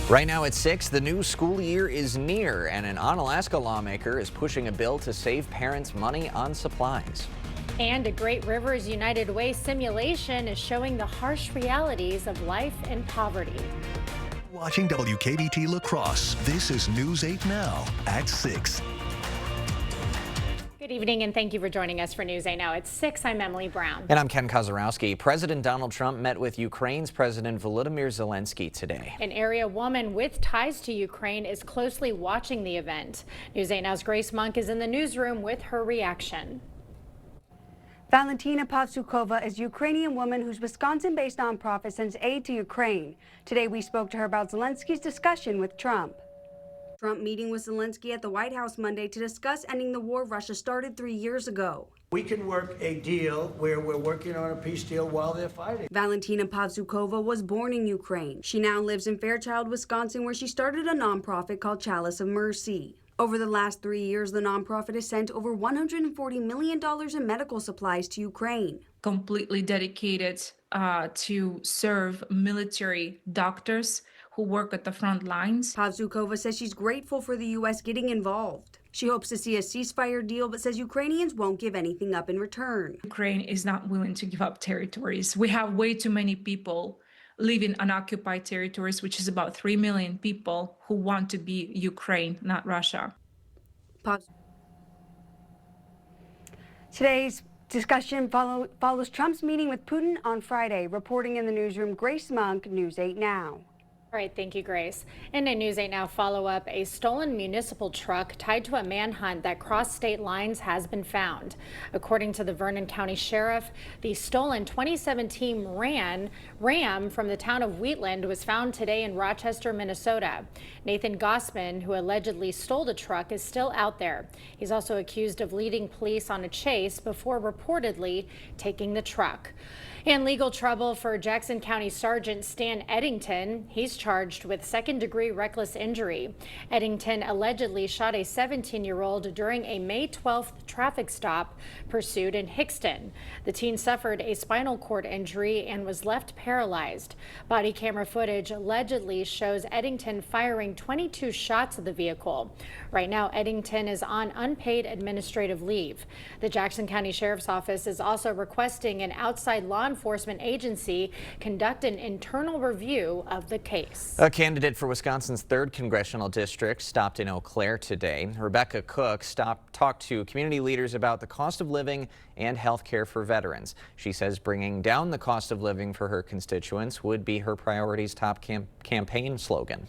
Right now at 6, the new school year is near, and an Onalaska lawmaker is pushing a bill to save parents money on supplies. And a Great Rivers United Way simulation is showing the harsh realities of life in poverty. Watching WKBT La Crosse, this is News 8 Now at 6. Good evening and thank you for joining us for News 8 Now. It's 6. I'm Emily Brown. And I'm Ken Kozarowski. President Donald Trump met with Ukraine's President Volodymyr Zelensky today. An area woman with ties to Ukraine is closely watching the event. News 8 Now's Grace Monk is in the newsroom with her reaction. Valentina Pavsukova is a Ukrainian woman whose Wisconsin-based nonprofit sends aid to Ukraine. Today we spoke to her about Zelensky's discussion with Trump. Trump meeting with Zelensky at the White House Monday to discuss ending the war Russia started 3 years ago. We can work a deal where we're working on a peace deal while they're fighting. Valentina Pavsukova was born in Ukraine. She now lives in Fairchild, Wisconsin, where she started a nonprofit called Chalice of Mercy. Over the last 3 years, the nonprofit has sent over $140 million in medical supplies to Ukraine. Completely dedicated to serve military doctors who work at the front lines. Pavsukova says she's grateful for the U.S. getting involved. She hopes to see a ceasefire deal, but says Ukrainians won't give anything up in return. Ukraine is not willing to give up territories. We have way too many people living in occupied territories, which is about 3 million people who want to be Ukraine, not Russia. Today's discussion follows Trump's meeting with Putin on Friday. Reporting in the newsroom, Grace Monk, News 8 Now. All right, thank you, Grace. And in News 8 Now follow-up, a stolen municipal truck tied to a manhunt that crossed state lines has been found. According to the Vernon County Sheriff, the stolen 2017 Ram from the town of Wheatland was found today in Rochester, Minnesota. Nathan Gossman, who allegedly stole the truck, is still out there. He's also accused of leading police on a chase before reportedly taking the truck. And legal trouble for Jackson County Sergeant Stan Eddington. He's charged with second-degree reckless injury. Eddington allegedly shot a 17-year-old during a May 12th traffic stop pursued in Hickston. The teen suffered a spinal cord injury and was left paralyzed. Body camera footage allegedly shows Eddington firing 22 shots at the vehicle. Right now, Eddington is on unpaid administrative leave. The Jackson County Sheriff's Office is also requesting an outside law enforcement agency conduct an internal review of the case. A candidate for Wisconsin's 3rd congressional district stopped in Eau Claire today. Rebecca Cook talked to community leaders about the cost of living and health care for veterans. She says bringing down the cost of living for her constituents would be her priority's top campaign slogan.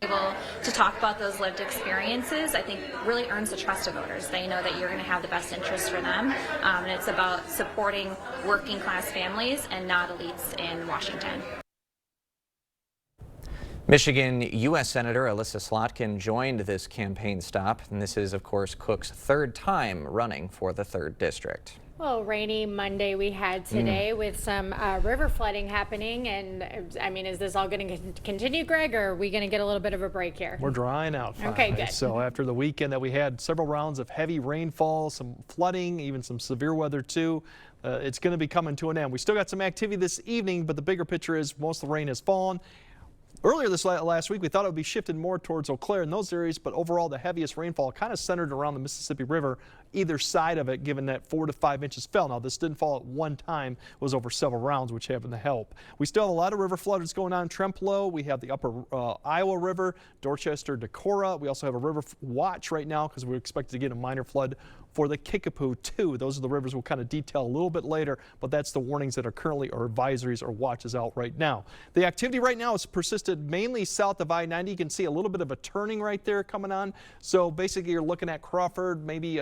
Able to talk about those lived experiences, I think, really earns the trust of voters. They know that you're going to have the best interest for them, and it's about supporting working class families and not elites in Washington. Michigan U.S. Senator Elissa Slotkin joined this campaign stop, and this is, of course, Cook's 3rd time running for the 3rd district. Well, rainy Monday we had today with some river flooding happening, and I mean, is this all going to continue, Greg, or are we going to get a little bit of a break here? We're drying out finally. Okay, good. So after the weekend that we had several rounds of heavy rainfall, some flooding, even some severe weather too, it's going to be coming to an end. We still got some activity this evening, but the bigger picture is most of the rain has fallen. Earlier this last week, we thought it would be shifted more towards Eau Claire in those areas, but overall the heaviest rainfall kind of centered around the Mississippi River, either side of it, given that 4 to 5 inches fell. Now, this didn't fall at one time. It was over several rounds, which happened to help. We still have a lot of river floodings going on in Trempealeau. We have the upper Iowa River, Dorchester, Decorah. We also have a river watch right now because we're expected to get a minor flood for the Kickapoo, too. Those are the rivers we'll kind of detail a little bit later, but that's the warnings that are currently, or advisories or watches out right now. The activity right now has persisted mainly south of I-90. You can see a little bit of a turning right there coming on. So basically you're looking at Crawford, maybe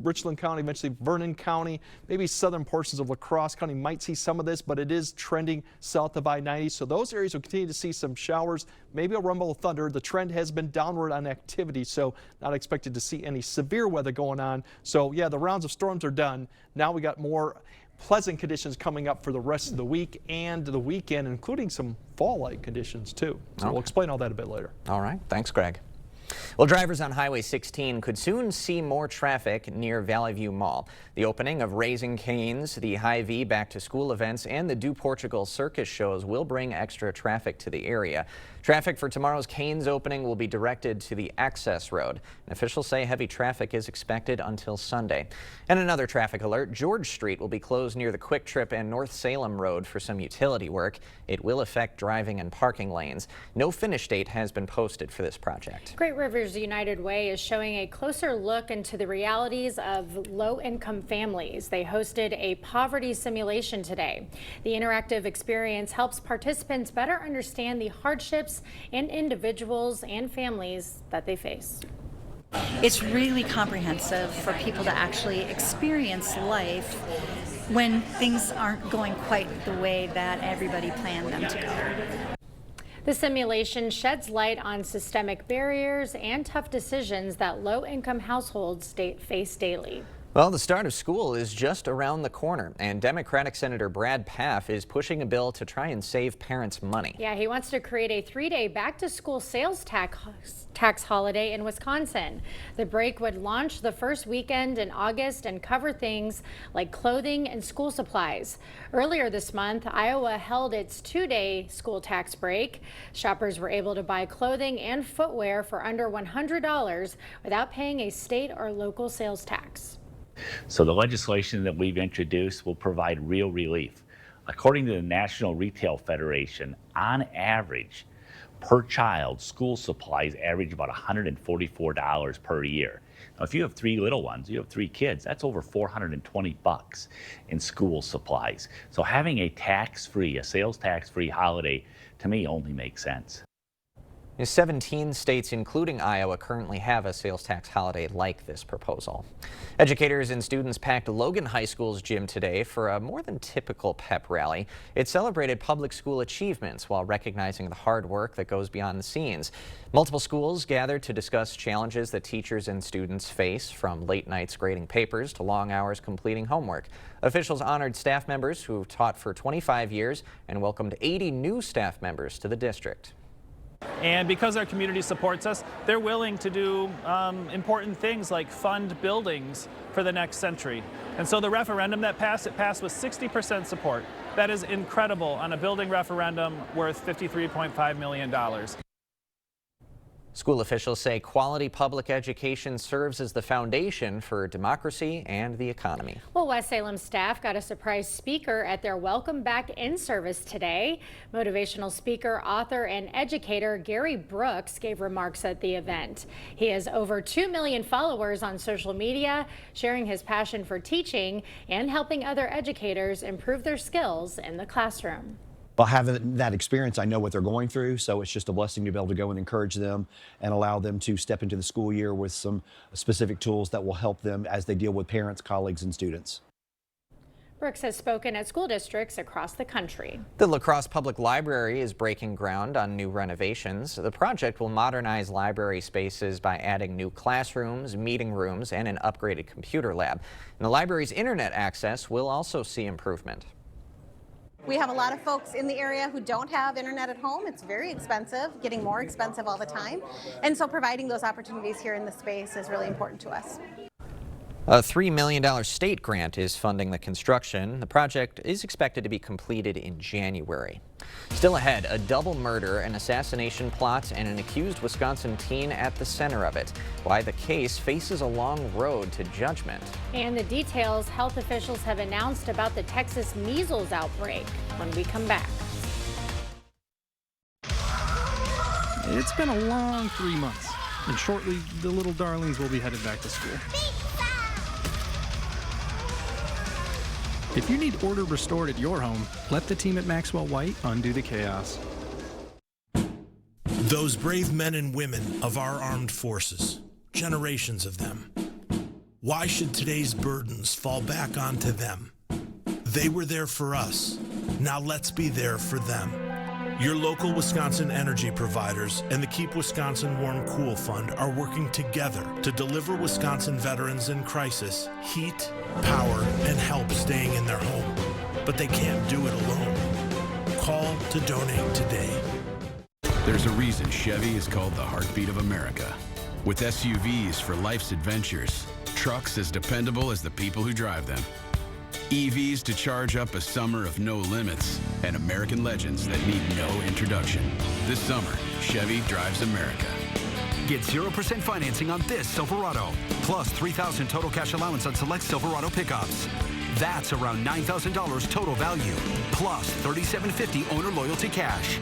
Richland County, eventually Vernon County, maybe southern portions of La Crosse County might see some of this, but it is trending south of I-90. So those areas will continue to see some showers, maybe a rumble of thunder. The trend has been downward on activity, so not expected to see any severe weather going on. So yeah, the rounds of storms are done. Now we got more pleasant conditions coming up for the rest of the week and the weekend, including some fall-like conditions too. So we'll explain all that a bit later. All right. Thanks, Greg. Well, drivers on Highway 16 could soon see more traffic near Valley View Mall. The opening of Raising Cane's, the Hy-Vee Back to School events, and the Do Portugal circus shows will bring extra traffic to the area. Traffic for tomorrow's Cane's opening will be directed to the access road. And officials say heavy traffic is expected until Sunday. And another traffic alert, George Street will be closed near the Quick Trip and North Salem Road for some utility work. It will affect driving and parking lanes. No finish date has been posted for this project. Great Rivers United Way is showing a closer look into the realities of low-income families. They hosted a poverty simulation today. The interactive experience helps participants better understand the hardships and individuals and families that they face. It's really comprehensive for people to actually experience life when things aren't going quite the way that everybody planned them to go. The simulation sheds light on systemic barriers and tough decisions that low-income households face daily. Well, the start of school is just around the corner, and Democratic Senator Brad Pfaff is pushing a bill to try and save parents money. Yeah, he wants to create a 3-day back-to-school sales tax holiday in Wisconsin. The break would launch the first weekend in August and cover things like clothing and school supplies. Earlier this month, Iowa held its 2-day school tax break. Shoppers were able to buy clothing and footwear for under $100 without paying a state or local sales tax. So the legislation that we've introduced will provide real relief. According to the National Retail Federation, on average, per child, school supplies average about $144 per year. Now, if you have 3 little ones, you have 3 kids, that's over $420 in school supplies. So having a tax-free, a sales tax-free holiday, to me, only makes sense. 17 states, including Iowa, currently have a sales tax holiday like this proposal. Educators and students packed Logan High School's gym today for a more than typical pep rally. It celebrated public school achievements while recognizing the hard work that goes beyond the scenes. Multiple schools gathered to discuss challenges that teachers and students face, from late nights grading papers to long hours completing homework. Officials honored staff members who have taught for 25 years and welcomed 80 new staff members to the district. And because our community supports us, they're willing to do important things like fund buildings for the next century. And so the referendum that passed, it passed with 60% support. That is incredible on a building referendum worth $53.5 million. School officials say quality public education serves as the foundation for democracy and the economy. Well, West Salem staff got a surprise speaker at their Welcome Back in-service today. Motivational speaker, author, and educator Gary Brooks gave remarks at the event. He has over 2 million followers on social media, sharing his passion for teaching and helping other educators improve their skills in the classroom. Well, having that experience, I know what they're going through, so it's just a blessing to be able to go and encourage them and allow them to step into the school year with some specific tools that will help them as they deal with parents, colleagues, and students. Brooks has spoken at school districts across the country. The La Crosse Public Library is breaking ground on new renovations. The project will modernize library spaces by adding new classrooms, meeting rooms, and an upgraded computer lab. And the library's internet access will also see improvement. We have a lot of folks in the area who don't have internet at home. It's very expensive, getting more expensive all the time. And so providing those opportunities here in the space is really important to us. A $3 million state grant is funding the construction. The project is expected to be completed in January. Still ahead, a double murder, an assassination plot, and an accused Wisconsin teen at the center of it. Why the case faces a long road to judgment. And the details health officials have announced about the Texas measles outbreak when we come back. It's been a long 3 months, and shortly the little darlings will be headed back to school. If you need order restored at your home, let the team at Maxwell White undo the chaos. Those brave men and women of our armed forces, generations of them. Why should today's burdens fall back onto them? They were there for us. Now let's be there for them. Your local Wisconsin energy providers and the Keep Wisconsin Warm Cool Fund are working together to deliver Wisconsin veterans in crisis heat, power, and help staying in their home. But they can't do it alone. Call to donate today. There's a reason Chevy is called the heartbeat of America. With SUVs for life's adventures, trucks as dependable as the people who drive them, EVs to charge up a summer of no limits, and American legends that need no introduction. This summer, Chevy drives America. Get 0% financing on this Silverado, plus $3,000 total cash allowance on select Silverado pickups. That's around $9,000 total value, plus $3,750 owner loyalty cash.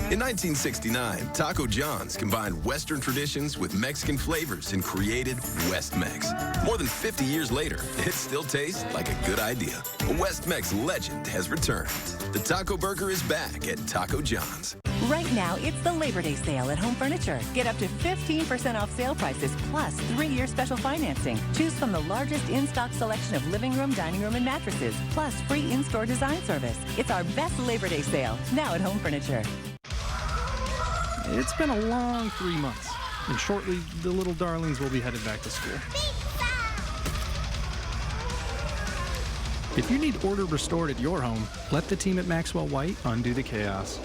In 1969, Taco John's combined Western traditions with Mexican flavors and created West Mex. More than 50 years later, it still tastes like a good idea. A West Mex legend has returned. The Taco Burger is back at Taco John's. Right now, it's the Labor Day sale at Home Furniture. Get up to 15% off sale prices plus 3-year special financing. Choose from the largest in-stock selection of living room, dining room, and mattresses, plus free in-store design service. It's our best Labor Day sale, now at Home Furniture. It's been a long 3 months, and shortly the little darlings will be headed back to school. If you need order restored at your home, let the team at Maxwell White undo the chaos.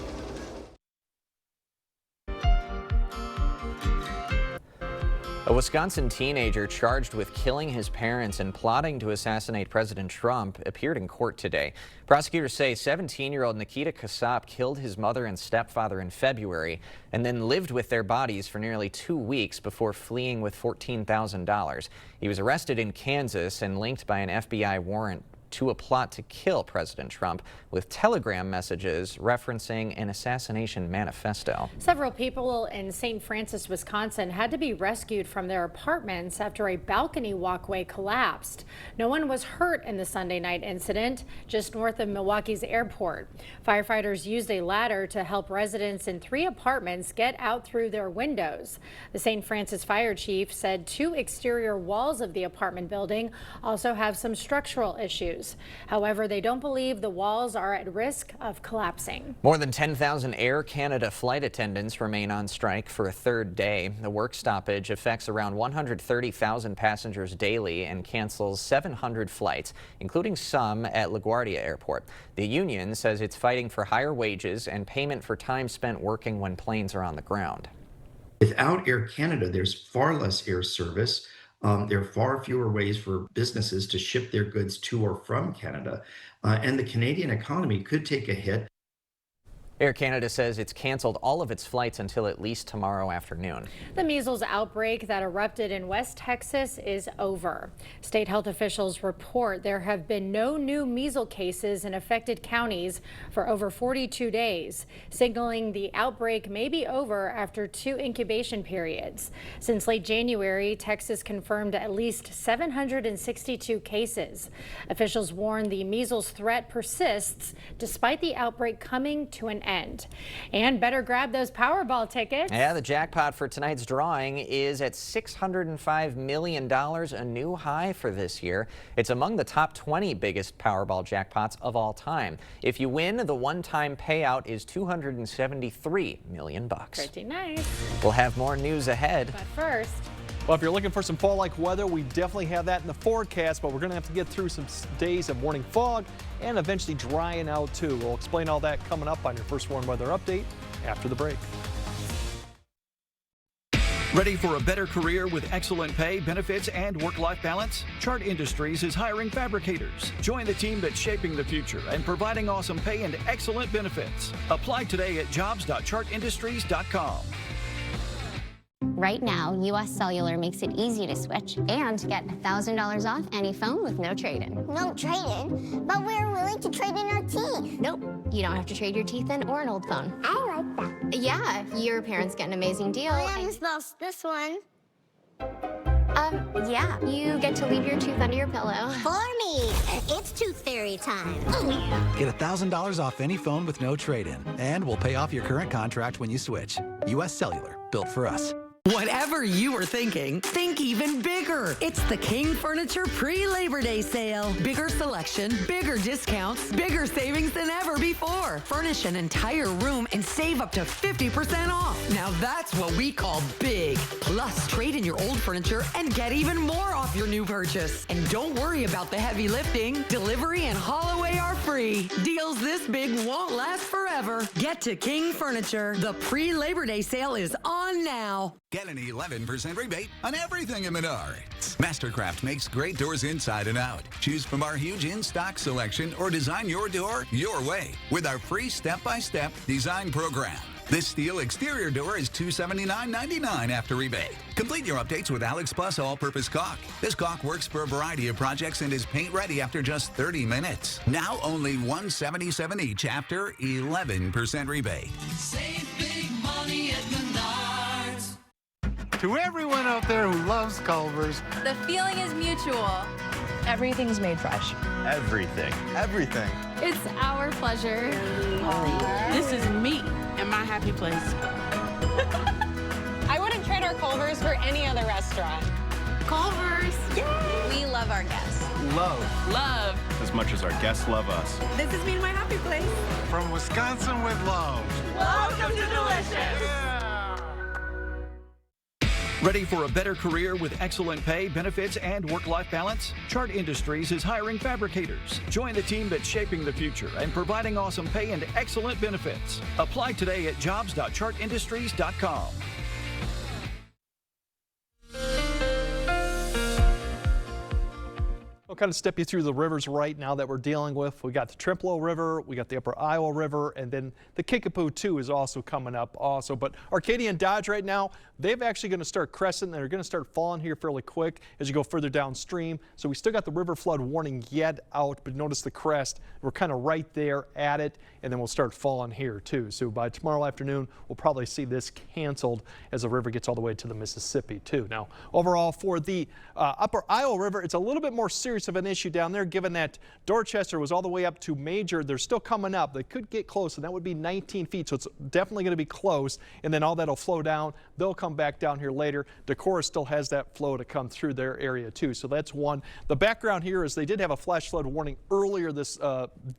A Wisconsin teenager charged with killing his parents and plotting to assassinate President Trump appeared in court today. Prosecutors say 17-year-old Nikita Kasap killed his mother and stepfather in February and then lived with their bodies for nearly 2 weeks before fleeing with $14,000. He was arrested in Kansas and linked by an FBI warrant to a plot to kill President Trump with telegram messages referencing an assassination manifesto. Several people in St. Francis, Wisconsin had to be rescued from their apartments after a balcony walkway collapsed. No one was hurt in the Sunday night incident, just north of Milwaukee's airport. Firefighters used a ladder to help residents in 3 apartments get out through their windows. The St. Francis fire chief said 2 exterior walls of the apartment building also have some structural issues. However, they don't believe the walls are at risk of collapsing. More than 10,000 Air Canada flight attendants remain on strike for a 3rd day. The work stoppage affects around 130,000 passengers daily and cancels 700 flights, including some at LaGuardia Airport. The union says it's fighting for higher wages and payment for time spent working when planes are on the ground. Without Air Canada, there's far less air service. There are far fewer ways for businesses to ship their goods to or from Canada, and the Canadian economy could take a hit. Air Canada says it's canceled all of its flights until at least tomorrow afternoon. The measles outbreak that erupted in West Texas is over. State health officials report there have been no new measles cases in affected counties for over 42 days, signaling the outbreak may be over after 2 incubation periods. Since late January, Texas confirmed at least 762 cases. Officials warn the measles threat persists despite the outbreak coming to an end. And better grab those Powerball tickets. Yeah, the jackpot for tonight's drawing is at $605 million, a new high for this year. It's among the top 20 biggest Powerball jackpots of all time. If you win, the one-time payout is $273 million. Pretty nice. We'll have more news ahead. But first, well, if you're looking for some fall-like weather, we definitely have that in the forecast, but we're going to have to get through some days of morning fog and eventually drying out too. We'll explain all that coming up on your First Warn Weather Update after the break. Ready for a better career with excellent pay, benefits, and work-life balance? Chart Industries is hiring fabricators. Join the team that's shaping the future and providing awesome pay and excellent benefits. Apply today at jobs.chartindustries.com. Right now, U.S. Cellular makes it easy to switch and get $1,000 off any phone with no trade-in. No trade-in? But we're willing to trade in our teeth. Nope, you don't have to trade your teeth in or an old phone. I like that. Yeah, your parents get an amazing deal. I almost lost this one. Yeah, you get to leave your tooth under your pillow. For me, it's tooth fairy time. Get $1,000 off any phone with no trade-in, and we'll pay off your current contract when you switch. U.S. Cellular, built for us. Whatever you were thinking, think even bigger. It's the King Furniture pre-Labor Day sale. Bigger selection, bigger discounts, bigger savings than ever before. Furnish an entire room and save up to 50% off. Now that's what we call big. Plus, trade in your old furniture and get even more off your new purchase. And don't worry about the heavy lifting. Delivery and haul away are free. Deals this big won't last forever. Get to King Furniture. The pre-Labor Day sale is on now. Get an 11% rebate on everything at Menards. Mastercraft makes great doors inside and out. Choose from our huge in-stock selection or design your door your way with our free step-by-step design program. This steel exterior door is $279.99 after rebate. Complete your updates with Alex Plus All-Purpose Caulk. This caulk works for a variety of projects and is paint ready after just 30 minutes. Now only $177 each after 11% rebate. Save big money at Menards. To everyone out there who loves Culver's, the feeling is mutual. Everything's made fresh. Everything. everything. It's our pleasure. This is me and my happy place. I wouldn't trade our Culver's for any other restaurant. Culver's. Yay! We love our guests. Love. As much as our guests love us. This is me and my happy place. From Wisconsin with love. Welcome to Delicious. Ready for a better career with excellent pay, benefits, and work-life balance? Chart Industries is hiring fabricators. Join the team that's shaping the future and providing awesome pay and excellent benefits. Apply today at jobs.chartindustries.com. I'll kind of step you through the rivers right now that we're dealing with. We got the Trempealeau River, we got the Upper Iowa River, and then the Kickapoo too is also coming up also. But Arcadia and Dodge right now, they're actually going to start cresting. They're going to start falling here fairly quick as you go further downstream. So we still got the river flood warning yet out, but notice the crest. We're kind of right there at it, and then we'll start falling here too. So by tomorrow afternoon, we'll probably see this canceled as the river gets all the way to the Mississippi too. Now, overall for the Upper Iowa River, it's a little bit more serious of an issue down there, given that Dorchester was all the way up to Major. They're still coming up. They could get close, and that would be 19 feet, so it's definitely going to be close, and then all that'll flow down. They'll come back down here later. Decorah still has that flow to come through their area too, so that's one. The background here is they did have a flash flood warning earlier this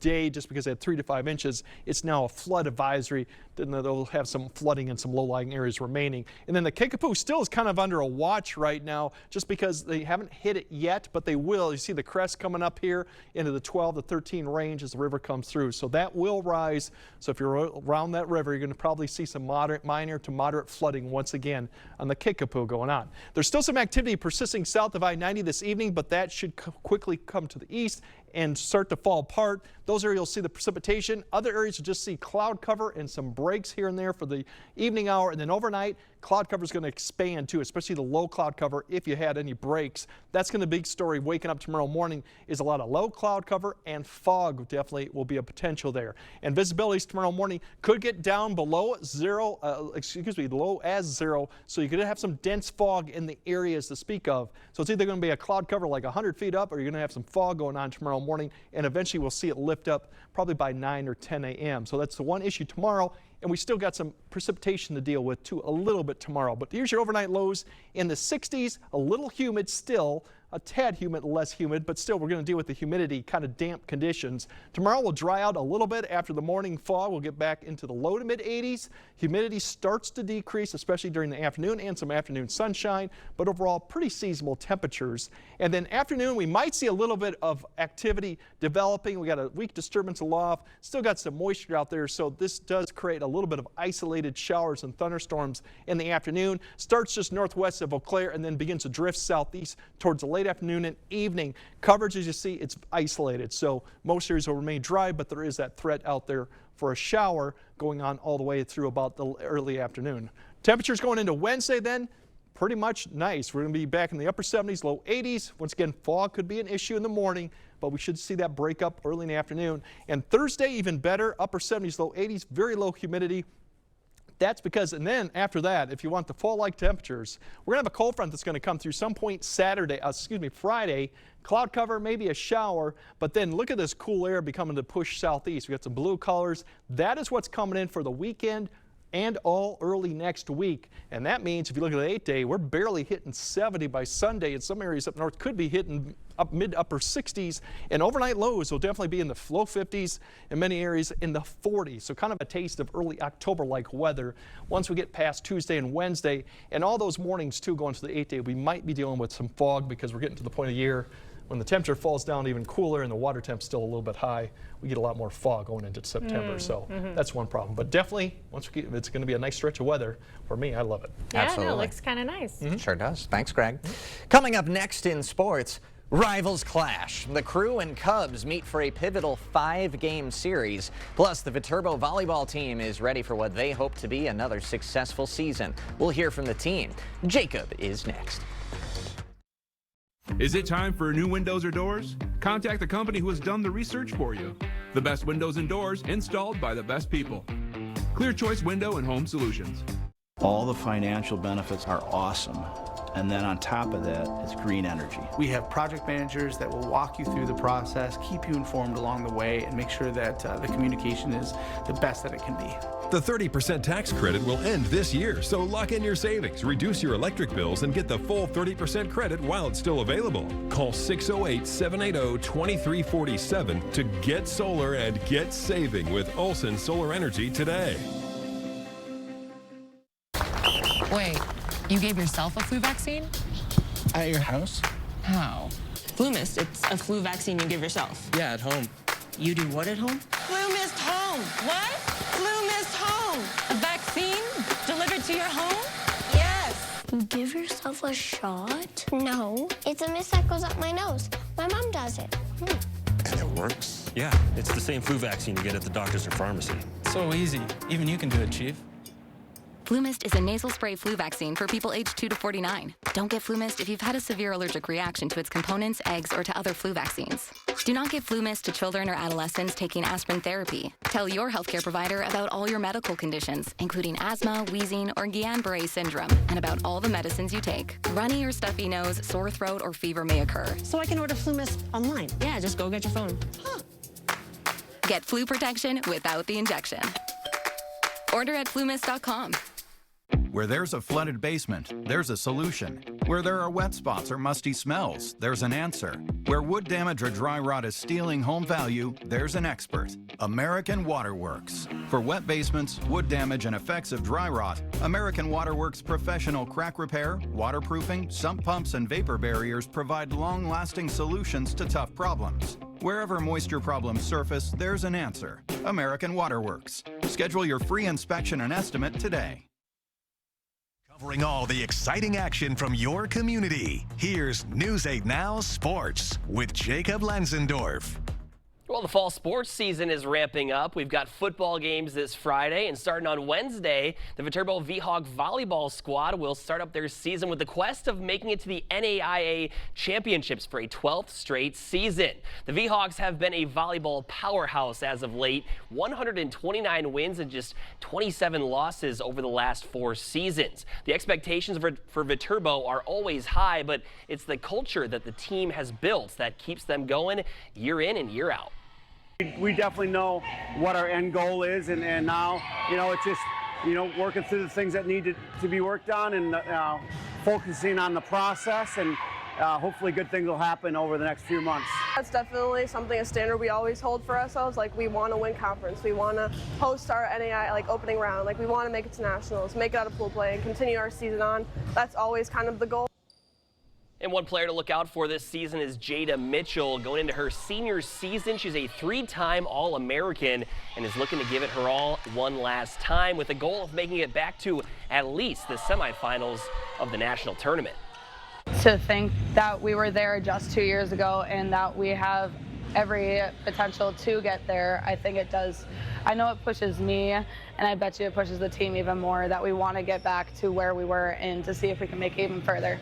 day just because they had 3 to 5 inches. It's now a flood advisory. Then they'll have some flooding in some low-lying areas remaining. And then the Kickapoo still is kind of under a watch right now just because they haven't hit it yet, but they will. You see the crest coming up here into the 12 to 13 range as the river comes through. So that will rise. So if you're around that river, you're going to probably see some minor to moderate flooding once again on the Kickapoo going on. There's still some activity persisting south of I-90 this evening, but that should quickly come to the east and start to fall apart. Those areas you'll see the precipitation. Other areas you'll just see cloud cover and some breaks here and there for the evening hour. And then overnight, cloud cover is going to expand too, especially the low cloud cover if you had any breaks. That's going to be a big story waking up tomorrow morning is a lot of low cloud cover, and fog definitely will be a potential there. And visibilities tomorrow morning could get down below zero, low as zero. So you could have some dense fog in the areas to speak of. So it's either going to be a cloud cover like 100 feet up, or you're going to have some fog going on tomorrow morning, and eventually we'll see it lift up probably by 9 or 10 a.m. So that's the one issue tomorrow, and we still got some precipitation to deal with too a little bit tomorrow. But here's your overnight lows in the 60s, a little humid still, a tad humid, less humid, but still we're going to deal with the humidity, kind of damp conditions. Tomorrow will dry out a little bit after the morning fog. We'll get back into the low to mid 80s. Humidity starts to decrease, especially during the afternoon and some afternoon sunshine, but overall pretty seasonable temperatures. And then afternoon, we might see a little bit of activity developing. We got a weak disturbance aloft, still got some moisture out there, so this does create a little bit of isolated showers and thunderstorms in the afternoon. Starts just northwest of Eau Claire and then begins to drift southeast towards the late afternoon and evening. Coverage, as you see, it's isolated, so most areas will remain dry, but there is that threat out there for a shower going on all the way through about the early afternoon. Temperatures going into Wednesday then, pretty much nice. We're going to be back in the upper 70s, low 80s. Once again, fog could be an issue in the morning, but we should see that break up early in the afternoon. And Thursday, even better, upper 70s, low 80s, very low humidity. That's because, and then after that, if you want the fall-like temperatures, we're going to have a cold front that's going to come through some point Friday. Cloud cover, maybe a shower, but then look at this cool air becoming to push southeast. We got some blue colors. That is what's coming in for the weekend and all early next week. And that means if you look at the 8-day, we're barely hitting 70 by Sunday. In some areas up north could be hitting up mid-upper 60s, and overnight lows will definitely be in the low 50s, in many areas in the 40s. So kind of a taste of early October-like weather once we get past Tuesday and Wednesday. And all those mornings too going to the 8-day, we might be dealing with some fog because we're getting to the point of year when the temperature falls down even cooler and the water temp's still a little bit high, we get a lot more fog going into September. So that's one problem. But definitely, it's going to be a nice stretch of weather. For me, I love it. Yeah, Absolutely. no, it looks kind of nice. Sure does. Thanks, Greg. Coming up next in sports, rivals clash. The Crew and Cubs meet for a pivotal 5-game series. Plus, the Viterbo volleyball team is ready for what they hope to be another successful season. We'll hear from the team. Jacob is next. Is it time for new windows or doors? Contact the company who has done the research for you. The best windows and doors installed by the best people. Clear Choice Window and Home Solutions. All the financial benefits are awesome. And then on top of that, it's green energy. We have project managers that will walk you through the process, keep you informed along the way, and make sure that the communication is the best that it can be. The 30% tax credit will end this year, so lock in your savings, reduce your electric bills, and get the full 30% credit while it's still available. Call 608-780-2347 to get solar and get saving with Olson Solar Energy today. Wait, you gave yourself a flu vaccine? At your house? How? FluMist, it's a flu vaccine you give yourself. Yeah, at home. You do what at home? FluMist Home. What? FluMist Home. A vaccine delivered to your home? Yes. Give yourself a shot? No, it's a mist that goes up my nose. My mom does it. And it works? Yeah, it's the same flu vaccine you get at the doctor's or pharmacy. So easy. Even you can do it, Chief. FluMist is a nasal spray flu vaccine for people aged 2 to 49. Don't get FluMist if you've had a severe allergic reaction to its components, eggs, or to other flu vaccines. Do not give FluMist to children or adolescents taking aspirin therapy. Tell your healthcare provider about all your medical conditions, including asthma, wheezing, or Guillain-Barré syndrome, and about all the medicines you take. Runny or stuffy nose, sore throat, or fever may occur. So I can order FluMist online? Yeah, just go get your phone. Get flu protection without the injection. Order at flumist.com. Where there's a flooded basement, there's a solution. Where there are wet spots or musty smells, there's an answer. Where wood damage or dry rot is stealing home value, there's an expert. American Waterworks. For wet basements, wood damage, and effects of dry rot, American Waterworks professional crack repair, waterproofing, sump pumps, and vapor barriers provide long-lasting solutions to tough problems. Wherever moisture problems surface, there's an answer. American Waterworks. Schedule your free inspection and estimate today. Covering all the exciting action from your community. Here's News 8 Now Sports with Jacob Lenzendorf. Well, the fall sports season is ramping up. We've got football games this Friday, and starting on Wednesday, the Viterbo V-Hawk volleyball squad will start up their season with the quest of making it to the NAIA championships for a 12th straight season. The V-Hawks have been a volleyball powerhouse as of late, 129 wins and just 27 losses over the last 4 seasons. The expectations for Viterbo are always high, but it's the culture that the team has built that keeps them going year in and year out. We definitely know what our end goal is, and now, it's just, working through the things that need to be worked on and focusing on the process, and hopefully good things will happen over the next few months. That's definitely something, a standard we always hold for ourselves. Like, we want to win conference. We want to host our NAI, opening round. We want to make it to nationals, make it out of pool play, and continue our season on. That's always kind of the goal. And one player to look out for this season is Jada Mitchell. Going into her senior season, she's a 3-time All-American and is looking to give it her all one last time with the goal of making it back to at least the semifinals of the national tournament. To think that we were there just 2 years ago and that we have every potential to get there, I think it does. I know it pushes me, and I bet you it pushes the team even more, that we want to get back to where we were and to see if we can make it even further.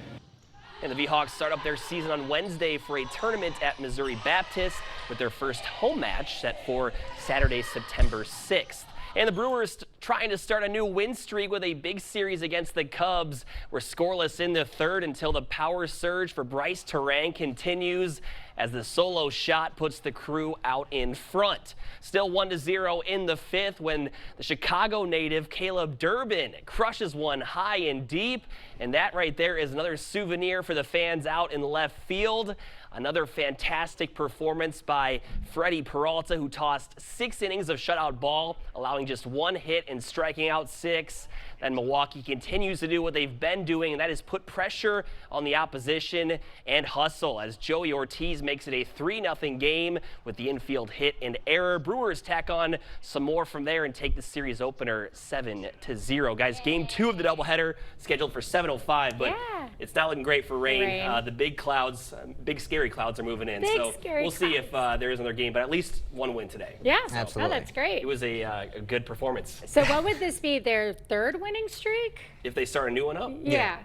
And the V-Hawks start up their season on Wednesday for a tournament at Missouri Baptist with their first home match set for Saturday, September 6th. And the Brewers trying to start a new win streak with a big series against the Cubs. We're scoreless in the third until the power surge for Bryce Terang continues as the solo shot puts the Crew out in front. Still 1-0 in the 5th when the Chicago native Caleb Durbin crushes one high and deep. And that right there is another souvenir for the fans out in left field. Another fantastic performance by Freddie Peralta, who tossed 6 innings of shutout ball, allowing just 1 hit and striking out 6. And Milwaukee continues to do what they've been doing, and that is put pressure on the opposition and hustle as Joey Ortiz makes it a 3-0 game with the infield hit and error. Brewers tack on some more from there and take the series opener 7-0. Guys, game 2 of the doubleheader scheduled for 7:05, but it's not looking great for rain. The big clouds, big scary clouds are moving in. So we'll see if there is another game, but at least 1 win today. Yeah, absolutely. Oh, that's great. It was a good performance. So what would this be, their 3rd winning streak? If they start a new one up? Yeah.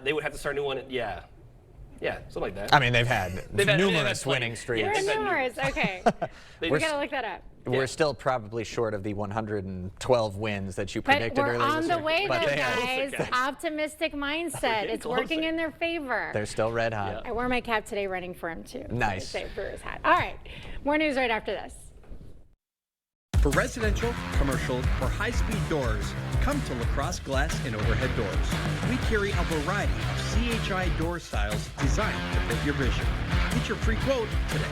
They would have to start a new one. Yeah, something like that. I mean, they've had numerous winning streaks. Numerous. Okay. We gotta look that up. We're still probably short of the 112 wins that you predicted but we're earlier on this the year. way, But though, they are. guys. Optimistic mindset. It's working in their favor. They're still red hot. I wore my cap today running for him, too. Nice. So Brewers hat. All right. More news right after this. For residential, commercial, or high-speed doors, come to LaCrosse Glass and Overhead Doors. We carry a variety of CHI door styles designed to fit your vision. Get your free quote today.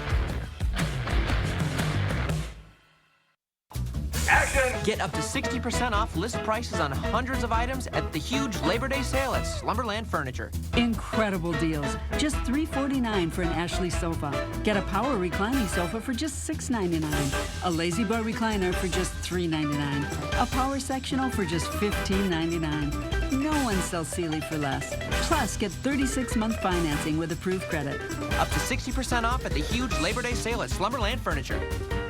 Get up to 60% off list prices on hundreds of items at the huge Labor Day sale at Slumberland Furniture. Incredible deals. Just $349 for an Ashley sofa. Get a power reclining sofa for just $6.99. A Lazy Boy recliner for just $3.99. A power sectional for just $15.99. No one sells Sealy for less. Plus, get 36-month financing with approved credit. Up to 60% off at the huge Labor Day sale at Slumberland Furniture.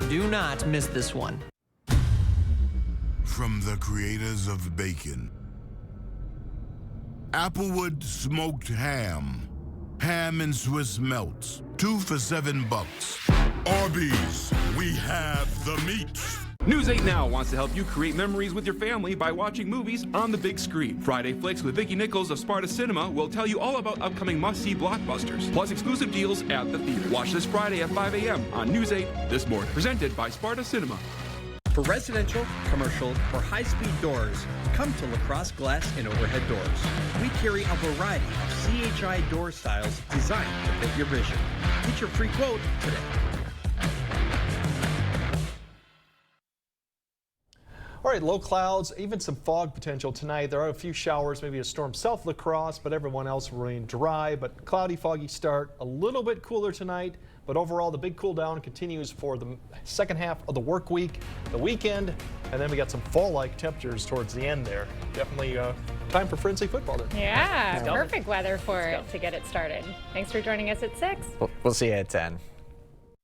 Do not miss this one. From the creators of bacon. Applewood smoked ham. Ham and Swiss melts. 2 for $7. Arby's, we have the meat. News 8 Now wants to help you create memories with your family by watching movies on the big screen. Friday Flicks with Vicki Nichols of Sparta Cinema will tell you all about upcoming must-see blockbusters, plus exclusive deals at the theater. Watch this Friday at 5 a.m. on News 8 This Morning, presented by Sparta Cinema. For residential, commercial, or high-speed doors, come to LaCrosse Glass and Overhead Doors. We carry a variety of CHI door styles designed to fit your vision. Get your free quote today. All right, low clouds, even some fog potential tonight. There are a few showers, maybe a storm south La Crosse, but everyone else will remain dry, but cloudy, foggy start. A little bit cooler tonight, but overall the big cool down continues for the second half of the work week, the weekend, and then we got some fall-like temperatures towards the end there. Definitely time for frenzy football there. Yeah, perfect weather for it to get it started. Thanks for joining us at 6. We'll see you at 10.